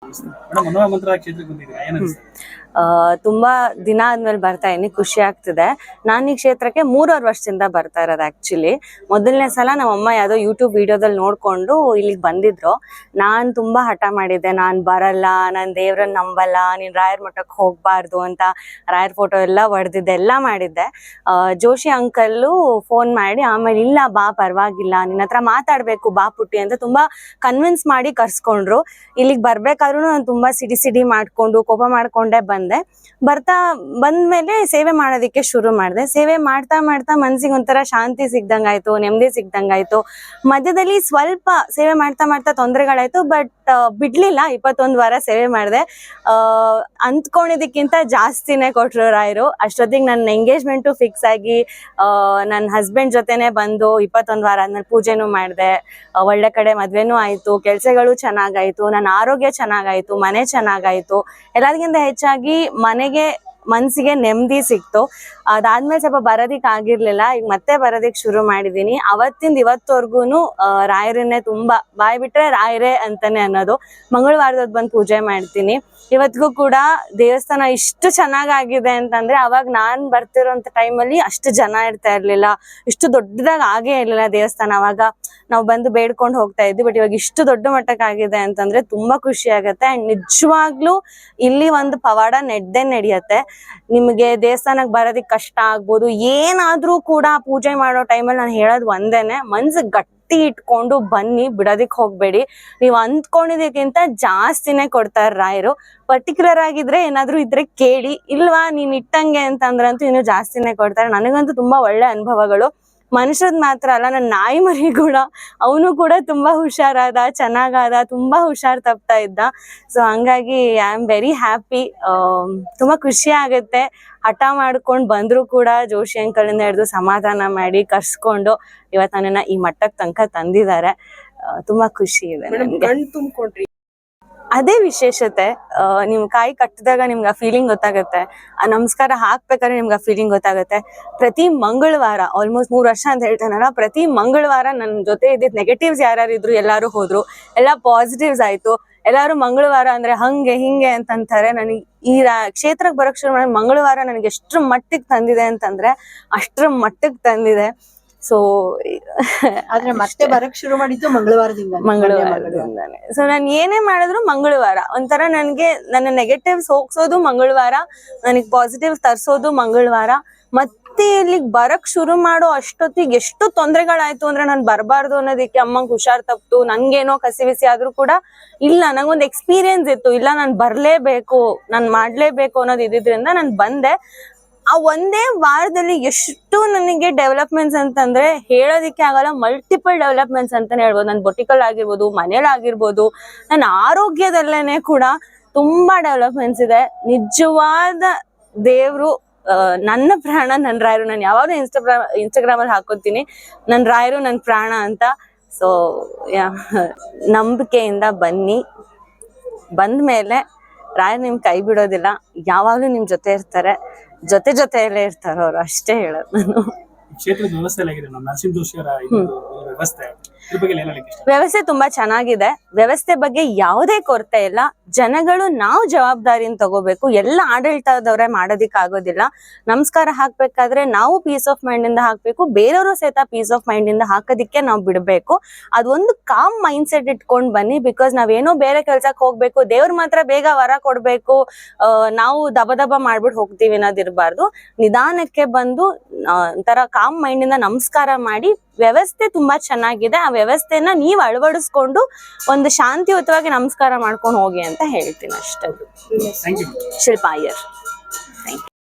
Madam ಮನೋಹರ ಮಂತ್ರ ಕ್ಷೇತ್ರಕ್ಕೆ ಬಂದಿದ್ದೀರಾ, ಏನು ಅನಿಸ್ತಾ ಇದೆ? ತುಂಬಾ ದಿನ ಆದ್ಮೇಲೆ ಬರ್ತಾ ಇದೀನಿ, ಖುಷಿ ಆಗ್ತಿದೆ. ನಾನು ಈ ಕ್ಷೇತ್ರಕ್ಕೆ 3 ವರ್ಷದಿಂದ ಬರ್ತಾ ಇರೋದು. ಆಕ್ಚುಲಿ ಮೊದಲನೇ ಸಲ ನಮ್ಮಮ್ಮ ಯಾವುದೋ ಯೂಟ್ಯೂಬ್ ವಿಡಿಯೋದಲ್ಲಿ ನೋಡ್ಕೊಂಡು ಇಲ್ಲಿಗೆ ಬಂದಿದ್ರು. ನಾನು ತುಂಬಾ ಹಠ ಮಾಡಿದ್ದೆ, ನಾನು ಬರಲ್ಲ, ನಾನು ದೇವ್ರನ್ನ ನಂಬಲ್ಲ, ನೀನ್ ರಾಯರ್ ಮಠಕ್ಕೆ ಹೋಗ್ಬಾರ್ದು ಅಂತ ರಾಯರ್ ಫೋಟೋ ಎಲ್ಲ ಹೊಡೆದಿದ್ದೆ, ಎಲ್ಲ ಮಾಡಿದ್ದೆ. ಜೋಶಿ ಅಂಕಲ್ಲು ಫೋನ್ ಮಾಡಿ ಆಮೇಲೆ ಇಲ್ಲ ಬಾ ಪರವಾಗಿಲ್ಲ, ನಿನ್ನ ಹತ್ರ ಮಾತಾಡ್ಬೇಕು ಬಾ ಪುಟ್ಟಿ ಅಂತ ತುಂಬಾ ಕನ್ವಿನ್ಸ್ ಮಾಡಿ ಕರ್ಸ್ಕೊಂಡ್ರು. ಇಲ್ಲಿಗೆ ಬರ್ಬೇಕಾದ್ರೂ ನಾನು ತುಂಬಾ ಸಿಡಿ ಮಾಡ್ಕೊಂಡು ಕೋಪ ಮಾಡ್ಕೊಂಡೆ ಬಂದ್ಮೇಲೆ ಸೇವೆ ಮಾಡೋದಕ್ಕೆ ಶುರು ಮಾಡಿದೆ. ಸೇವೆ ಮಾಡ್ತಾ ಮನ್ಸಿಗೆ ಒಂಥರ ಶಾಂತಿ ಸಿಗ್ದಂಗಾಯ್ತು, ನೆಮ್ಮದಿ ಸಿಗ್ದಂಗಾಯ್ತು. ಮಧ್ಯದಲ್ಲಿ ಸ್ವಲ್ಪ ಸೇವೆ ಮಾಡ್ತಾ ತೊಂದರೆಗಳಾಯ್ತು, ಬಟ್ ಬಿಡ್ಲಿಲ್ಲ. 21 ವಾರ ಸೇವೆ ಮಾಡಿದೆ. ಅಂದ್ಕೊಂಡಿದ್ದಕ್ಕಿಂತ ಜಾಸ್ತಿನೇ ಕೊಟ್ರು ರಾಯರು. ಅಷ್ಟೊತ್ತಿಗೆ ನನ್ನ ಎಂಗೇಜ್ಮೆಂಟು ಫಿಕ್ಸ್ ಆಗಿ ನನ್ನ ಹಸ್ಬೆಂಡ್ ಜೊತೆನೆ ಬಂದು 21 ವಾರ ಆದ್ಮೇಲೆ ಪೂಜೆನೂ ಮಾಡಿದೆ. ಒಳ್ಳೆ ಕಡೆ ಮದ್ವೆನೂ ಆಯ್ತು, ಕೆಲ್ಸಗಳು ಚೆನ್ನಾಗಾಯ್ತು, ನನ್ನ ಆರೋಗ್ಯ ಚೆನ್ನಾಗಾಯ್ತು, ಮನೆ ಚೆನ್ನಾಗಾಯ್ತು. ಎಲ್ಲದಕ್ಕಿಂತ ಹೆಚ್ಚಾಗಿ ಮನೆಗೆ ಮನ್ಸಿಗೆ ನೆಮ್ಮದಿ ಸಿಕ್ತು. ಅದಾದ್ಮೇಲೆ ಸ್ವಲ್ಪ ಬರೋದಿಕ್ ಆಗಿರ್ಲಿಲ್ಲ, ಈಗ ಮತ್ತೆ ಬರೋದಿಕ್ ಶುರು ಮಾಡಿದೀನಿ. ಅವತ್ತಿಂದ ಇವತ್ತವರ್ಗುನು ರಾಯರನ್ನೇ ತುಂಬಾ ಬಾಯ್ ಬಿಟ್ರೆ ರಾಯರೇ ಅಂತಾನೆ ಅನ್ನೋದು. ಮಂಗಳವಾರದೊತ್ತು ಬಂದು ಪೂಜೆ ಮಾಡ್ತೀನಿ. ಇವತ್ತಿಗೂ ಕೂಡ ದೇವಸ್ಥಾನ ಇಷ್ಟು ಚೆನ್ನಾಗಾಗಿದೆ ಅಂತಂದ್ರೆ ಅವಾಗ ನಾನ್ ಬರ್ತಿರೋಂಥ ಟೈಮಲ್ಲಿ ಅಷ್ಟು ಜನ ಇರ್ತಾ ಇರ್ಲಿಲ್ಲ, ಇಷ್ಟು ದೊಡ್ಡದಾಗಿ ಆಗೇ ಇರ್ಲಿಲ್ಲ ದೇವಸ್ಥಾನ. ಅವಾಗ ನಾವು ಬಂದು ಬೇಡ್ಕೊಂಡು ಹೋಗ್ತಾ ಇದ್ವಿ, ಬಟ್ ಇವಾಗ ಇಷ್ಟು ದೊಡ್ಡ ಮಟ್ಟಕ್ಕೆ ಆಗಿದೆ ಅಂತಂದ್ರೆ ತುಂಬಾ ಖುಷಿ ಆಗತ್ತೆ. ಅಂಡ್ ನಿಜವಾಗ್ಲೂ ಇಲ್ಲಿ ಒಂದು ಪವಾಡ ನಡೆಯುತ್ತೆ. ನಿಮ್ಗೆ ದೇವಸ್ಥಾನಕ್ಕೆ ಬರೋದಿಕ್ ಕಷ್ಟ ಆಗ್ಬೋದು, ಏನಾದ್ರೂ ಕೂಡ ಪೂಜೆ ಮಾಡೋ ಟೈಮಲ್ಲಿ ನಾನು ಹೇಳೋದು ಒಂದೇನೆ, ಮನ್ಸಿಗೆ ಗಟ್ಟಿ ಇಟ್ಕೊಂಡು ಬನ್ನಿ, ಬಿಡೋದಿಕ್ ಹೋಗ್ಬೇಡಿ. ನೀವು ಅಂದ್ಕೊಂಡಿದ್ದಕ್ಕಿಂತ ಜಾಸ್ತಿನೇ ಕೊಡ್ತಾರೆ ರಾಯರು. ಪರ್ಟಿಕ್ಯುಲರ್ ಆಗಿದ್ರೆ ಏನಾದ್ರೂ ಇದ್ರೆ ಕೇಳಿ, ಇಲ್ವಾ ನೀನ್ ಇಟ್ಟಂಗೆ ಅಂತಂದ್ರಂತೂ ಇನ್ನು ಜಾಸ್ತಿನೇ ಕೊಡ್ತಾರೆ. ನನಗಂತೂ ತುಂಬಾ ಒಳ್ಳೆ ಅನುಭವಗಳು. ಮನುಷ್ಯದ್ ಮಾತ್ರ ಅಲ್ಲ, ನನ್ನ ನಾಯಿ ಮರಿ ಕೂಡ, ಅವನು ಕೂಡ ತುಂಬಾ ಹುಷಾರಾದ, ಚೆನ್ನಾಗಾದ, ತುಂಬಾ ಹುಷಾರ್ ತಪ್ತಾ ಇದ್ದ. ಸೊ ಹಂಗಾಗಿ ಐ ಆಮ್ ವೆರಿ ಹ್ಯಾಪಿ. ತುಂಬಾ ಖುಷಿ ಆಗುತ್ತೆ. ಹಠ ಮಾಡ್ಕೊಂಡು ಬಂದ್ರು ಕೂಡ ಜೋಶಿ ಅಂಕಲಿಂದ ಹಿಡಿದು ಸಮಾಧಾನ ಮಾಡಿ ಕರ್ಸ್ಕೊಂಡು ಇವತ್ತು ನನ್ನನ್ನ ಈ ಮಟ್ಟಕ್ಕೆ ತನಕ ತಂದಿದ್ದಾರೆ. ತುಂಬಾ ಖುಷಿ ಇದೆ. ಅದೇ ವಿಶೇಷತೆ. ನಿಮ್ ಕಾಯಿ ಕಟ್ಟಿದಾಗ ನಿಮ್ಗೆ ಆ ಫೀಲಿಂಗ್ ಗೊತ್ತಾಗುತ್ತೆ, ಆ ನಮಸ್ಕಾರ ಹಾಕ್ಬೇಕಾದ್ರೆ ನಿಮ್ಗೆ ಆ ಫೀಲಿಂಗ್ ಗೊತ್ತಾಗುತ್ತೆ. ಪ್ರತಿ ಮಂಗಳವಾರ ಆಲ್ಮೋಸ್ಟ್ 3 ವರ್ಷ ಅಂತ ಹೇಳ್ತಾನಲ್ಲ, ಪ್ರತಿ ಮಂಗಳವಾರ ನನ್ನ ಜೊತೆ ಇದ್ದಿದ್ ನೆಗೆಟಿವ್ಸ್ ಯಾರ್ಯಾರಿದ್ರು ಎಲ್ಲಾರು ಹೋದ್ರು, ಎಲ್ಲ ಪಾಸಿಟಿವ್ಸ್ ಆಯ್ತು. ಎಲ್ಲಾರು ಮಂಗಳವಾರ ಅಂದ್ರೆ ಹಂಗೆ ಹಿಂಗೆ ಅಂತಂತಾರೆ. ನನಗೆ ಈ ಕ್ಷೇತ್ರಕ್ಕೆ ಬರೋಕ್ ಶುರು ಮಾಡಿ ಮಂಗಳವಾರ ನನಗೆ ಎಷ್ಟ್ರ ಮಟ್ಟಿಗೆ ತಂದಿದೆ ಅಂತಂದ್ರೆ ಅಷ್ಟ್ರ ಮಟ್ಟಿಗೆ ತಂದಿದೆ. ಸೊ ಆದ್ರೆ ಮತ್ತೆ ಬರಕ್ ಶುರು ಮಾಡಿದ್ದು ಮಂಗಳವಾರದಿಂದಾನೆ. ಸೊ ನಾನು ಏನೇ ಮಾಡಿದ್ರು ಮಂಗಳವಾರ ಒಂಥರ ನನ್ಗೆ ನನ್ನ ನೆಗೆಟಿವ್ಸ್ ಹೋಗ್ಸೋದು ಮಂಗಳವಾರ, ನನಗ್ ಪಾಸಿಟಿವ್ಸ್ ತರ್ಸೋದು ಮಂಗಳವಾರ. ಮತ್ತೆ ಇಲ್ಲಿಗ್ ಬರಕ್ ಶುರು ಮಾಡೋ ಅಷ್ಟೊತ್ತಿಗೆ ಎಷ್ಟು ತೊಂದರೆಗಳಾಯ್ತು ಅಂದ್ರೆ ನಾನು ಬರಬಾರ್ದು ಅನ್ನೋದಕ್ಕೆ ಅಮ್ಮಂಗ್ ಹುಷಾರ್ ತಪ್ತು, ನನ್ಗೇನೋ ಕಸಿವಿಸಿ ಆದ್ರೂ ಕೂಡ ಇಲ್ಲ, ನಂಗೊಂದು ಎಕ್ಸ್ಪೀರಿಯನ್ಸ್ ಇತ್ತು, ಇಲ್ಲ ನಾನು ಬರ್ಲೇಬೇಕು, ನಾನು ಮಾಡ್ಲೇಬೇಕು ಅನ್ನೋದು ಇದ್ದಿದ್ರಿಂದ ನಾನು ಬಂದೆ. ಆ ಒಂದೇ ವಾರದಲ್ಲಿ ಎಷ್ಟು ನನಗೆ ಡೆವಲಪ್ಮೆಂಟ್ಸ್ ಅಂತಂದ್ರೆ ಹೇಳೋದಿಕ್ಕೆ ಆಗಲ್ಲ. ಮಲ್ಟಿಪಲ್ ಡೆವಲಪ್ಮೆಂಟ್ಸ್ ಅಂತಾನೆ ಹೇಳ್ಬೋದು. ನನ್ನ ಬೊಟಿಕಲ್ ಆಗಿರ್ಬೋದು, ಮನೇಲಾಗಿರ್ಬೋದು, ನನ್ನ ಆರೋಗ್ಯದಲ್ಲೇನೆ ಕೂಡ ತುಂಬಾ ಡೆವಲಪ್ಮೆಂಟ್ಸ್ ಇದೆ. ನಿಜವಾದ ದೇವ್ರು ನನ್ನ ಪ್ರಾಣ, ನನ್ನ ರಾಯರು. ನಾನು ಯಾವಾಗಲೂ ಇನ್ಸ್ಟಾಗ್ರಾಮ್ ಅಲ್ಲಿ ಹಾಕೋತೀನಿ, ನನ್ನ ರಾಯರು ನನ್ನ ಪ್ರಾಣ ಅಂತ. ಸೊ ನಂಬಿಕೆಯಿಂದ ಬನ್ನಿ. ಬಂದ್ಮೇಲೆ ರಾಯರು ನಿಮ್ ಕೈ ಬಿಡೋದಿಲ್ಲ, ಯಾವಾಗ್ಲೂ ನಿಮ್ ಜೊತೆ ಇರ್ತಾರೆ, ಜೊತೆಯಲ್ಲೇ ಇರ್ತಾರೆ ಅವ್ರು, ಅಷ್ಟೇ ಹೇಳೋದು ನಾನು. ಕ್ಷೇತ್ರದ ವ್ಯವಸ್ಥೆ ಆಗಿದೆ, ನಮ್ಮ ನರಸಿಂಹ ಜೋಶಿ ಅವರ ವ್ಯವಸ್ಥೆ, ಇದ್ರ ಬಗ್ಗೆ ಏನು ಹೇಳಲಿಕ್ಕೆ ಇಷ್ಟ? ವ್ಯವಸ್ಥೆ ತುಂಬಾ ಚೆನ್ನಾಗಿದೆ. ವ್ಯವಸ್ಥೆ ಬಗ್ಗೆ ಯಾವುದೇ ಕೊರತೆ ಇಲ್ಲ. ಜನಗಳು ನಾವು ಜವಾಬ್ದಾರಿನ ತಗೋಬೇಕು. ಎಲ್ಲ ಆಡಳಿತದವ್ರೆ ಮಾಡೋದಿಕ್ ಆಗೋದಿಲ್ಲ. ನಮಸ್ಕಾರ ಹಾಕ್ಬೇಕಾದ್ರೆ ನಾವು ಪೀಸ್ ಆಫ್ ಮೈಂಡ್ ಇಂದ ಹಾಕ್ಬೇಕು, ಬೇರೆಯವರು ಸಹಿತ ಪೀಸ್ ಆಫ್ ಮೈಂಡ್ ಇಂದ ಹಾಕೋದಿಕ್ಕೆ ನಾವು ಬಿಡ್ಬೇಕು. ಅದೊಂದು ಕಾಮ್ ಮೈಂಡ್ ಸೆಟ್ ಇಟ್ಕೊಂಡ್ ಬನ್ನಿ. ಬಿಕಾಸ್ ನಾವೇನೋ ಬೇರೆ ಕೆಲ್ಸಕ್ಕೆ ಹೋಗ್ಬೇಕು, ದೇವ್ರ ಮಾತ್ರ ಬೇಗ ವರ ಕೊಡ್ಬೇಕು, ನಾವು ದಬ ಮಾಡ್ಬಿಟ್ಟು ಹೋಗ್ತೀವಿ ಅನ್ನೋದಿರ್ಬಾರ್ದು. ನಿಧಾನಕ್ಕೆ ಬಂದು ಒಂಥರ ಕಾಮ್ ಮೈಂಡ್ ಇಂದ ನಮಸ್ಕಾರ ಮಾಡಿ. ವ್ಯವಸ್ಥೆ ತುಂಬಾ ಚೆನ್ನಾಗಿದೆ. ಆ ವ್ಯವಸ್ಥೆನ ನೀವು ಅಳವಡಿಸ್ಕೊಂಡು ಒಂದು ಶಾಂತಿಯುತವಾಗಿ ನಮಸ್ಕಾರ ಮಾಡ್ಕೊಂಡು ಹೋಗಿ ಅಂತ ಹೇಳ್ತೀನಿ ಅಷ್ಟೇ. ಶಿಲ್ಪಾ ಅಯ್ಯರ್.